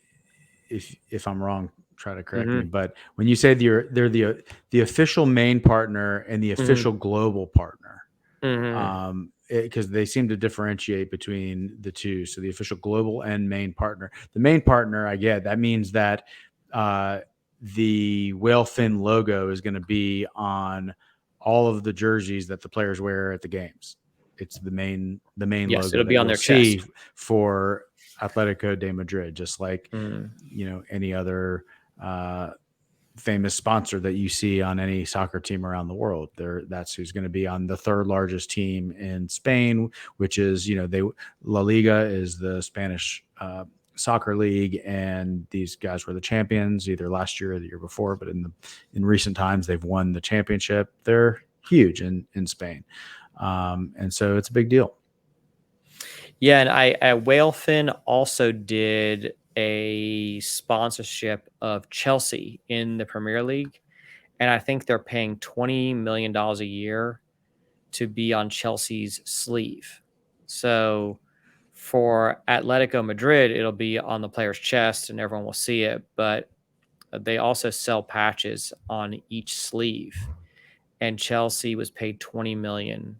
if I'm wrong, try to correct me. Hmm. But when you say they're the official main partner and the Hmm. official global partner, Hmm. because they seem to differentiate between the two. So the official global and main partner. The main partner, I get that means that uh, the whale fin logo is going to be on all of the jerseys that the players wear at the games. It's the main Yes, logo it'll that be on you'll their see chest. for Atletico de Madrid, just like Mm. any other uh, famous sponsor that you see on any soccer team around the world. That's who's going to be on the third largest team in Spain, which is La Liga is the Spanish soccer league, and these guys were the champions either last year or the year before. But in recent times, they've won the championship. They're huge in Spain, and so it's a big deal. Yeah, and Whalefin also did a sponsorship of Chelsea in the Premier League, and I think they're paying $20 million a year to be on Chelsea's sleeve. So for Atletico Madrid, it'll be on the player's chest and everyone will see it. But They also sell patches on each sleeve, and Chelsea was paid $20 million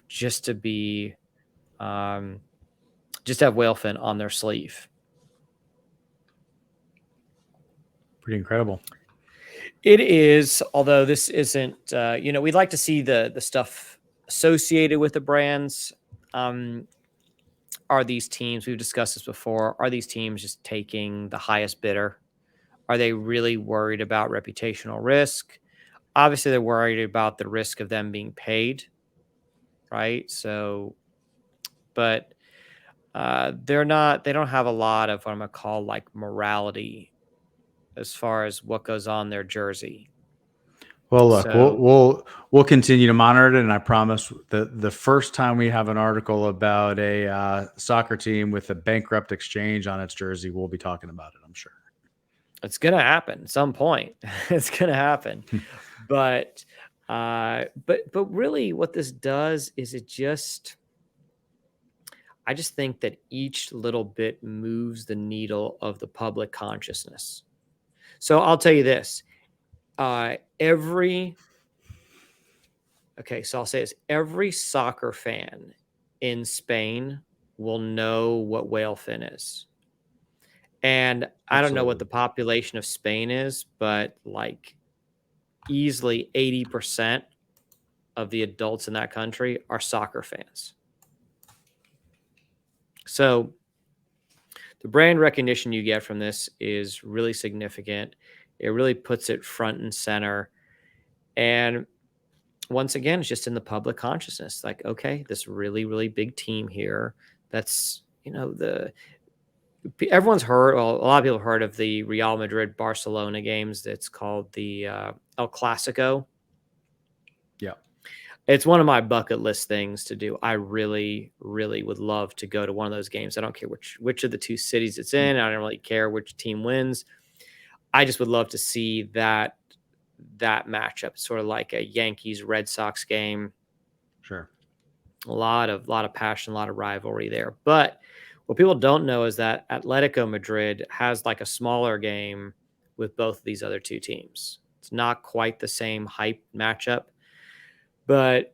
just to be just to have whalefin on their sleeve. Pretty incredible. It is, although this isn't. We'd like to see the stuff associated with the brands. Are these teams, we've discussed this before, are these teams just taking the highest bidder? Are they really worried about reputational risk? Obviously, they're worried about the risk of them being paid, right? So, but they're not. They don't have a lot of what I'm gonna call like morality as far as what goes on their jersey. Well, look, So we'll continue to monitor it, and I promise the first time we have an article about a soccer team with a bankrupt exchange on its jersey, we'll be talking about it, I'm sure. it's gonna happen at some point. It's gonna happen, but really, what this does is I just think that each little bit moves the needle of the public consciousness. So I'll tell you this: every so I'll say this: every soccer fan in Spain will know what whale fin is. And I don't know what the Absolutely. population of Spain is, but like easily 80% of the adults in that country are soccer fans. So the brand recognition you get from this is really significant. It really puts it front and center. And once again, it's just in the public consciousness. Like, okay, this really, really big team here. That's, everyone's heard, well, a lot of people have heard of the Real Madrid Barcelona games. That's called the El Clasico. Yeah. It's one of my bucket list things to do. I really, really would love to go to one of those games. I don't care which of the two cities it's in. I don't really care which team wins. I just would love to see that matchup, sort of like a Yankees Red Sox game. Sure. A lot of passion, a lot of rivalry there. But what people don't know is that Atletico Madrid has like a smaller game with both of these other two teams. It's not quite the same hype matchup, but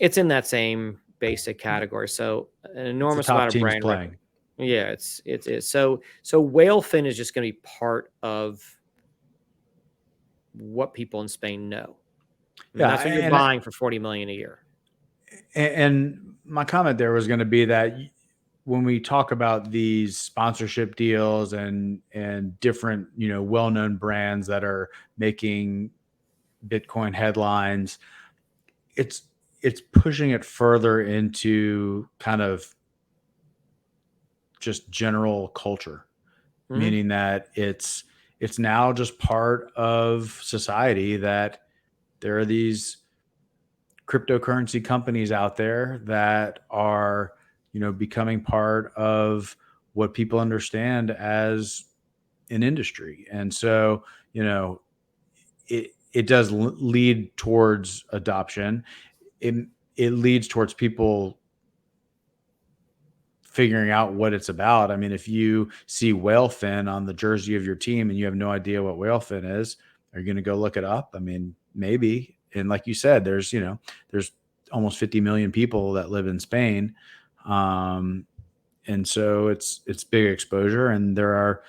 it's in that same basic category. So an It's the enormous top amount of teams brand playing. Yeah, it's so whalefin is just going to be part of what people in Spain know. I mean, Yeah, that's what you're buying for $40 million a year. and my comment there was going to be that when we talk about these sponsorship deals and different, well-known brands that are making Bitcoin headlines, it's pushing it further into kind of just general culture, meaning that it's now just part of society that there are these cryptocurrency companies out there that are, becoming part of what people understand as an industry. And so, it does lead towards adoption. It leads towards people figuring out what it's about. I mean, if you see whale fin on the jersey of your team and you have no idea what whale fin is, are you going to go look it up? I mean, maybe. And like you said, there's almost 50 million people that live in Spain. And so it's big exposure, and there are,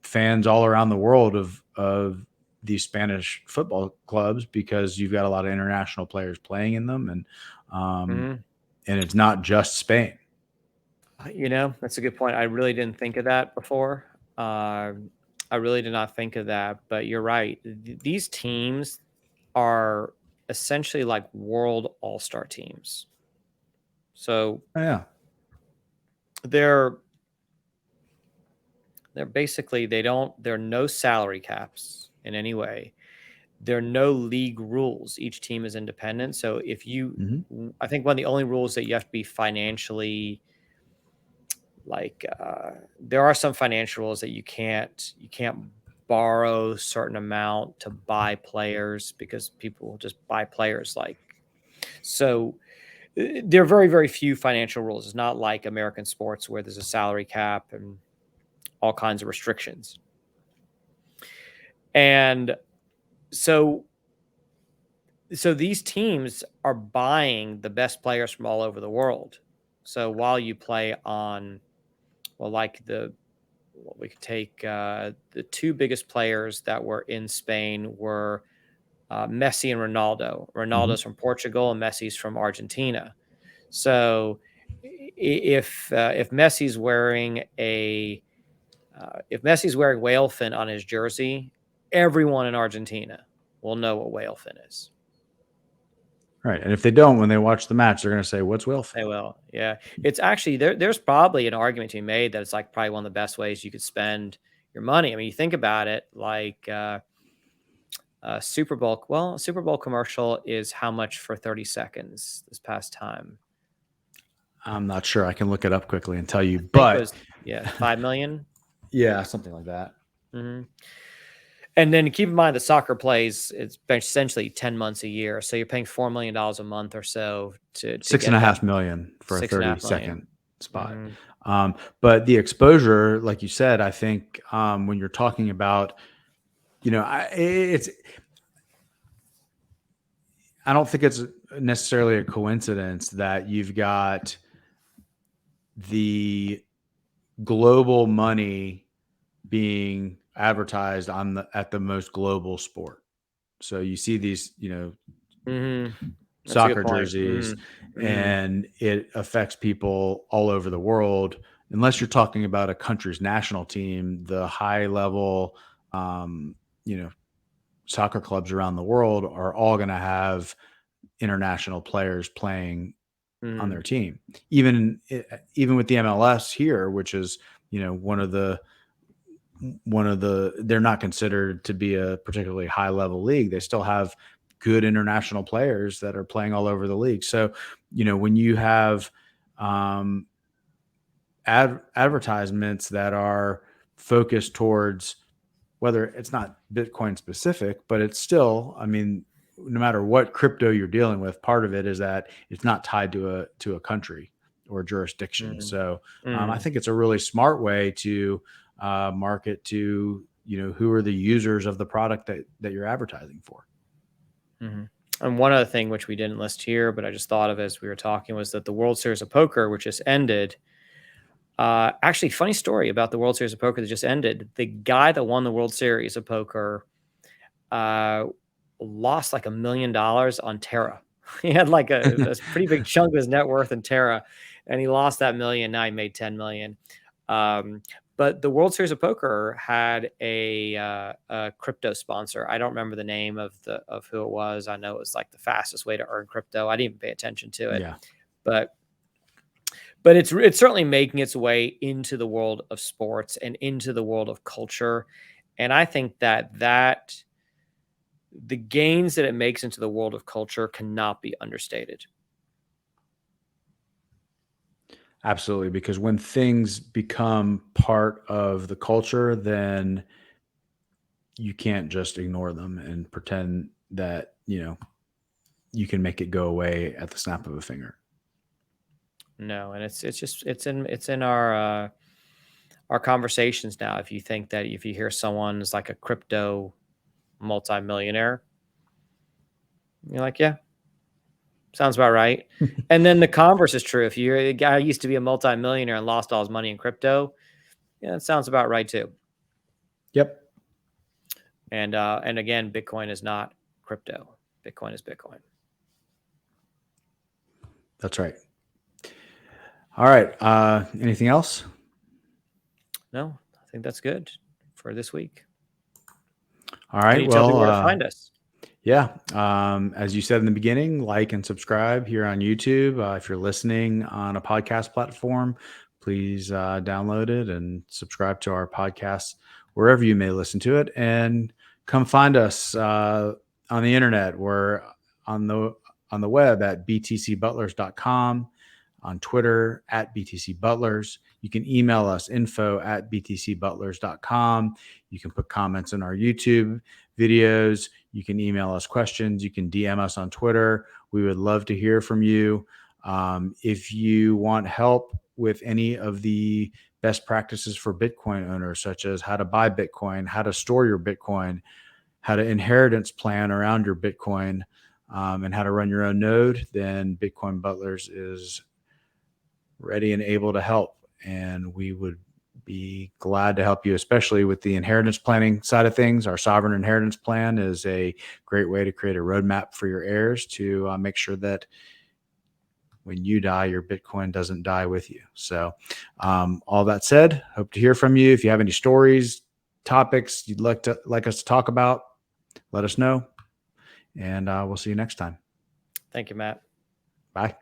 fans all around the world of these Spanish football clubs, because you've got a lot of international players playing in them. And it's not just Spain. That's a good point. I really didn't think of that before. I really did not think of that, but you're right. These teams are essentially like world all-star teams. So Yeah. they're basically, there are no salary caps in any way. There are no league rules. Each team is independent. So if you, I think one of the only rules that you have to be financially, like there are some financial rules that you can't borrow a certain amount to buy players, because people will just buy players. So there are very, very few financial rules. It's not like American sports where there's a salary cap and all kinds of restrictions. And so these teams are buying the best players from all over the world. So while you play on, well, like we could take the two biggest players that were in Spain were Messi and Ronaldo. Ronaldo's from Portugal and Messi's from Argentina. So if Messi's wearing whale fin on his jersey, everyone in Argentina will know what whale fin is. Right. And if they don't, when they watch the match, they're going to say, what's whale fin? They will. Yeah. It's actually, there's probably an argument to be made that it's like probably one of the best ways you could spend your money. I mean, you think about it, like Super Bowl. Well, a Super Bowl commercial is how much for 30 seconds this past time? I'm not sure. I can look it up quickly and tell you, I think but it was, 5 million. Yeah, something like that. Mm-hmm. And then keep in mind the soccer plays, it's essentially 10 months a year. So you're paying $4 million a month or so to $6.5 million for a 30-second spot. Mm-hmm. But the exposure, like you said, I think when you're talking about, I don't think it's necessarily a coincidence that you've got the global money being advertised at the most global sport. So you see these, soccer jerseys, and it affects people all over the world. Unless you're talking about a country's national team, the high level, soccer clubs around the world are all going to have international players playing on their team. Even with the MLS here, which is, one of the, they're not considered to be a particularly high level league. They still have good international players that are playing all over the league. So, when you have advertisements that are focused towards, whether it's not Bitcoin specific, but it's still, I mean, no matter what crypto you're dealing with, part of it is that it's not tied to a country or jurisdiction. So I think it's a really smart way to market to, who are the users of the product that you're advertising for. Mm-hmm. And one other thing which we didn't list here, but I just thought of as we were talking, was that the World Series of Poker, which just ended, actually, funny story about the World Series of Poker that just ended. The guy that won the World Series of Poker lost like $1 million on Terra. He had like a pretty big chunk of his net worth in Terra, and he lost that million. Now he made 10 million. But the World Series of Poker had a crypto sponsor. I don't remember the name of who it was. I know it was like the fastest way to earn crypto. I didn't even pay attention to it. Yeah. But it's certainly making its way into the world of sports and into the world of culture. And I think that the gains that it makes into the world of culture cannot be understated. Absolutely. Because when things become part of the culture, then you can't just ignore them and pretend that, you can make it go away at the snap of a finger. No. And it's in our conversations now. If you think that if you hear someone's like a crypto multimillionaire, you're like, yeah, sounds about right. And then the converse is true. If you're a guy who used to be a multimillionaire and lost all his money in crypto, yeah, that sounds about right too. Yep. And again, Bitcoin is not crypto. Bitcoin is Bitcoin. That's right. All right. Anything else? No, I think that's good for this week. All right. Can you tell people where to find us? Yeah. As you said in the beginning, like and subscribe here on YouTube. If you're listening on a podcast platform, please download it and subscribe to our podcast wherever you may listen to it. And come find us on the internet. We're on the web at btcbutlers.com, on Twitter at btcbutlers. You can email us info@btcbutlers.com. You can put comments in our YouTube videos. You can email us questions. You can DM us on Twitter. We would love to hear from you. If you want help with any of the best practices for Bitcoin owners, such as how to buy Bitcoin, how to store your Bitcoin, how to inheritance plan around your Bitcoin, and how to run your own node, then Bitcoin Butlers is ready and able to help. And we would be glad to help you, especially with the inheritance planning side of things. Our sovereign inheritance plan is a great way to create a roadmap for your heirs to make sure that when you die, your Bitcoin doesn't die with you. So all that said, hope to hear from you. If you have any stories, topics you'd like us to talk about, let us know. And we'll see you next time. Thank you, Matt. Bye.